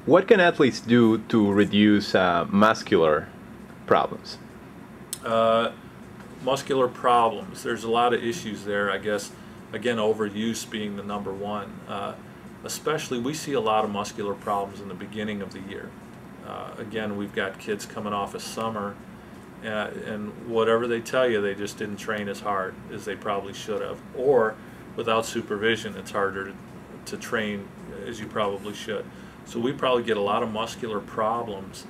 What can athletes do to reduce muscular problems? Uh, Muscular problems. There's a lot of issues there, I guess. Again, overuse being the number one. Especially, we see a lot of muscular problems in the beginning of the year. Again, we've got kids coming off of summer, and whatever they tell you, they just didn't train as hard as they probably should have. Or, without supervision, it's harder to train as you probably should. So we probably get a lot of muscular problems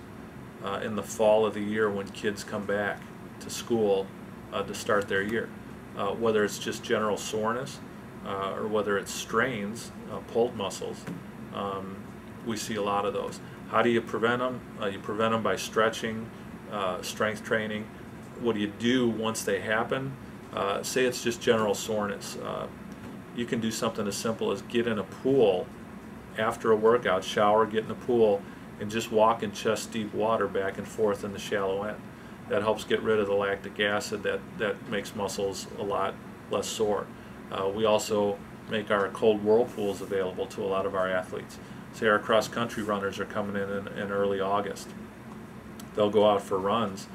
in the fall of the year when kids come back to school to start their year. Whether it's just general soreness or whether it's strains, pulled muscles, we see a lot of those. How do you prevent them? You prevent them by stretching, strength training. What do you do once they happen? Say it's just general soreness. You can do something as simple as get in a pool after a workout, shower, get in the pool, and just walk in chest deep water back and forth in the shallow end. That helps get rid of the lactic acid that makes muscles a lot less sore. We also make our cold whirlpools available to a lot of our athletes. Say our cross-country runners are coming in early August. They'll go out for runs.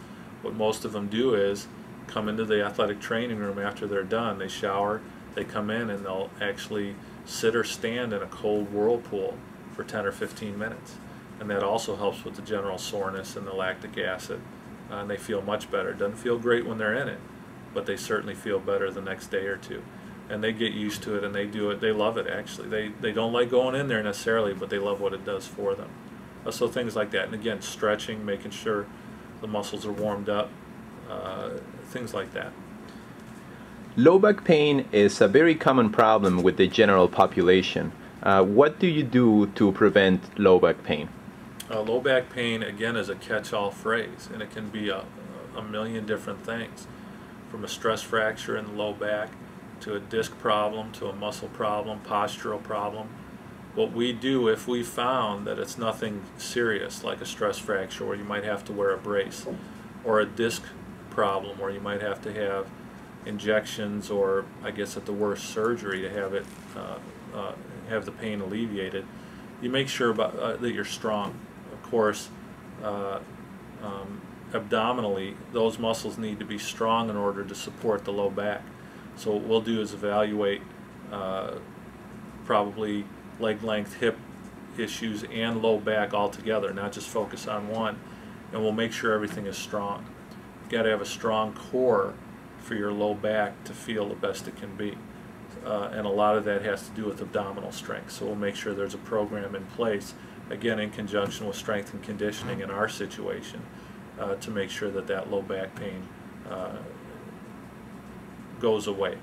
What most of them do is come into the athletic training room after they're done. They shower, they come in, and they'll actually sit or stand in a cold whirlpool for 10 or 15 minutes. And that also helps with the general soreness and the lactic acid. And they feel much better. Doesn't feel great when they're in it, but they certainly feel better the next day or two. And they get used to it, and they do it. They love it, actually. They don't like going in there necessarily, but they love what it does for them. So things like that. And again, stretching, making sure the muscles are warmed up, things like that. Low back pain is a very common problem with the general population. What do you do to prevent low back pain? Low back pain, again, is a catch-all phrase, and it can be a million different things, from a stress fracture in the low back to a disc problem to a muscle problem, postural problem. What we do, if we found that it's nothing serious like a stress fracture where you might have to wear a brace, or a disc problem where you might have to have injections or, I guess at the worst, surgery to have it have the pain alleviated, you make sure that you're strong. Of course, abdominally, those muscles need to be strong in order to support the low back. So what we'll do is evaluate probably leg length, hip issues, and low back all together, not just focus on one, and we'll make sure everything is strong. You've got to have a strong core for your low back to feel the best it can be. And a lot of that has to do with abdominal strength. So we'll make sure there's a program in place, again in conjunction with strength and conditioning in our situation, to make sure that that low back pain goes away.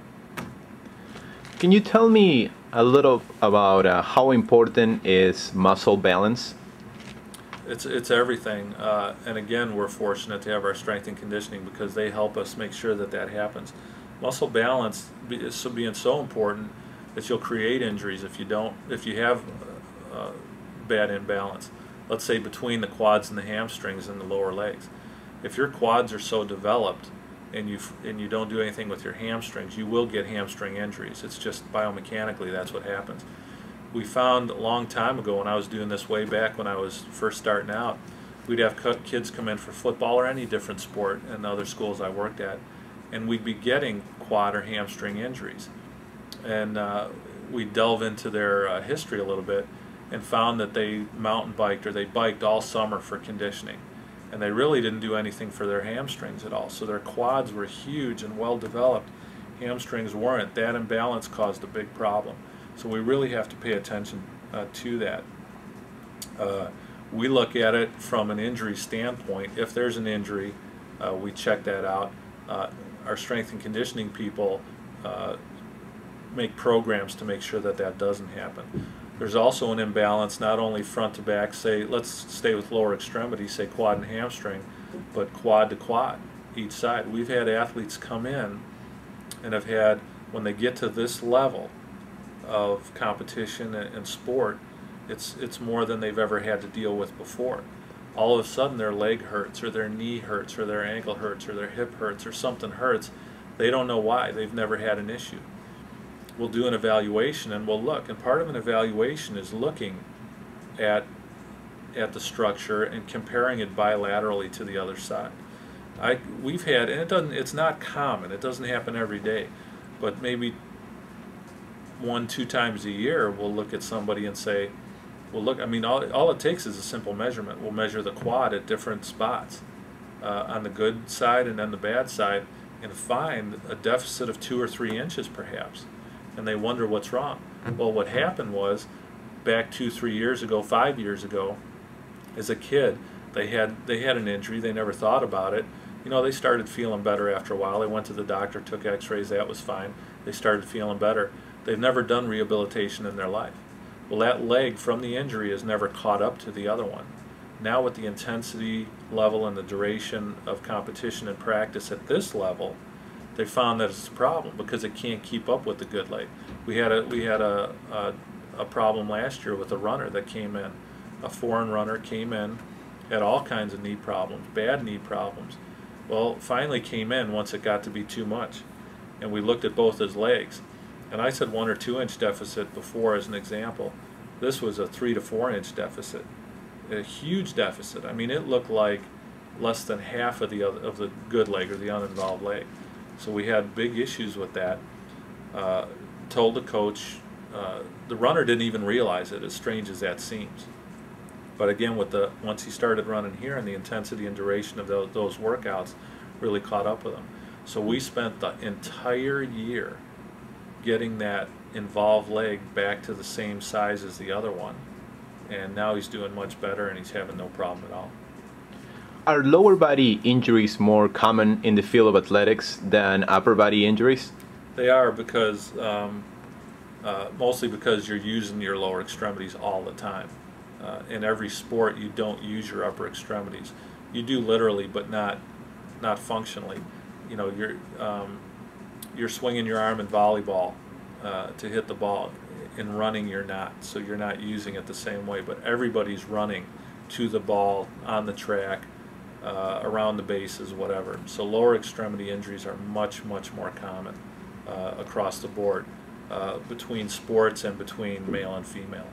Can you tell me a little about how important is muscle balance? It's everything, and again, we're fortunate to have our strength and conditioning because they help us make sure that that happens. Muscle balance is being so important that you'll create injuries if you have bad imbalance. Let's say between the quads and the hamstrings and the lower legs. If your quads are so developed and you don't do anything with your hamstrings, you will get hamstring injuries. It's just biomechanically that's what happens. We found a long time ago, when I was doing this way back when I was first starting out, we'd have kids come in for football or any different sport in the other schools I worked at, and we'd be getting quad or hamstring injuries. And we'd delve into their history a little bit and found that they mountain biked or they biked all summer for conditioning. And they really didn't do anything for their hamstrings at all. So their quads were huge and well developed. Hamstrings weren't. That imbalance caused a big problem. So we really have to pay attention to that. We look at it from an injury standpoint. If there's an injury, we check that out. Our strength and conditioning people make programs to make sure that that doesn't happen. There's also an imbalance not only front to back, say, let's stay with lower extremities, say quad and hamstring, but quad to quad, each side. We've had athletes come in and have had, when they get to this level of competition and sport, it's more than they've ever had to deal with before. All of a sudden their leg hurts, or their knee hurts, or their ankle hurts, or their hip hurts, or something hurts. They don't know why. They've never had an issue. We'll do an evaluation and we'll look, and part of an evaluation is looking at at the structure and comparing it bilaterally to the other side. We've had, and it's not common, it doesn't happen every day, but maybe 1-2 times a year we'll look at somebody and say, well, look, I mean, all it takes is a simple measurement. We'll measure the quad at different spots on the good side and then the bad side, and find a deficit of 2 or 3 inches perhaps, and they wonder what's wrong. Well, what happened was, back 2-3 years ago, 5 years ago, as a kid, they had an injury. They never thought about it. You know, they started feeling better after a while. They went to the doctor, took x-rays, that was fine. They started feeling better. They've never done rehabilitation in their life. Well, that leg from the injury has never caught up to the other one. Now with the intensity level and the duration of competition and practice at this level, they found that it's a problem because it can't keep up with the good leg. We had a problem last year with a runner that came in. A foreign runner came in, had all kinds of knee problems, bad knee problems. Well, finally came in once it got to be too much. And we looked at both his legs. And I said 1 or 2 inch deficit before as an example. This was a 3 to 4 inch deficit. A huge deficit. I mean, it looked like less than half of the good leg or the uninvolved leg. So we had big issues with that. Told the coach, the runner didn't even realize it, as strange as that seems. But again, once he started running here, and the intensity and duration of those workouts really caught up with him. So we spent the entire year getting that involved leg back to the same size as the other one. And now he's doing much better, and he's having no problem at all. Are lower body injuries more common in the field of athletics than upper body injuries? They are, because mostly because you're using your lower extremities all the time. In every sport, you don't use your upper extremities. You do literally, but not functionally. You know, you're swinging your arm in volleyball to hit the ball. In running, you're not, so you're not using it the same way. But everybody's running to the ball, on the track, around the bases, whatever. So lower extremity injuries are much more common across the board between sports and between male and female.